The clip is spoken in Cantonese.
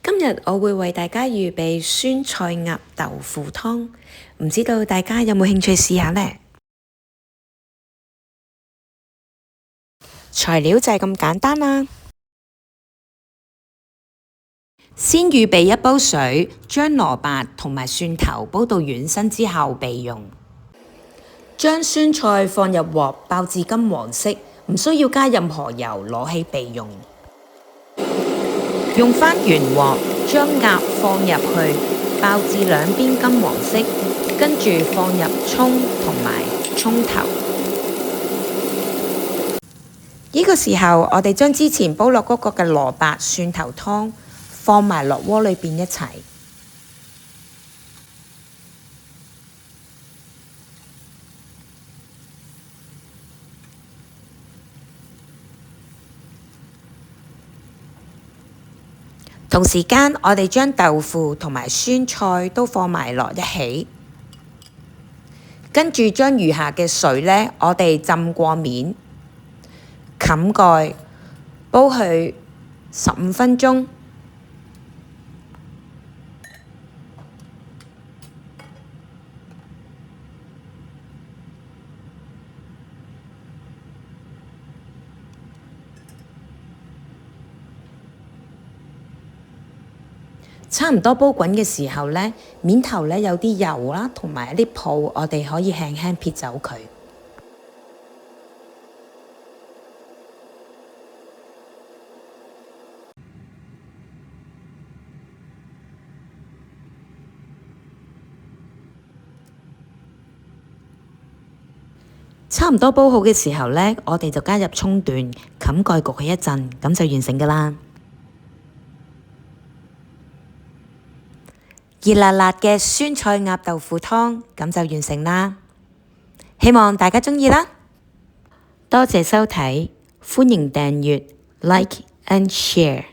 今日我會為大家預備酸菜鴨豆腐湯，唔知道大家有冇興趣試下呢？材料就係咁簡單啦。先預備一煲水，將蘿蔔同埋蒜頭煲到軟身之後備用。將酸菜放入鑊爆至金黃色，唔需要加任何油，攞起備用。用返原鑊，將鴨放入去，爆至兩邊金黃色，跟住放入葱同埋葱頭。呢個時候，我哋將之前煲落嗰個嘅蘿蔔蒜頭湯放埋落鍋裏邊一齊。同時間，我哋將豆腐同埋酸菜都放埋落一起，跟住將餘下嘅水呢，我哋浸過面，冚蓋，煲佢15分鐘。差唔多煲滾嘅時候呢，面頭呢有啲油啦，同埋一啲泡，我哋可以輕輕撇走佢。差唔多煲好嘅時候呢，我哋就加入葱段，冚蓋焗佢一陣，咁就完成㗎啦。熱辣辣嘅酸菜鴨豆腐湯，咁就完成啦。希望大家鍾意啦，多謝收睇，歡迎訂閱、like and share。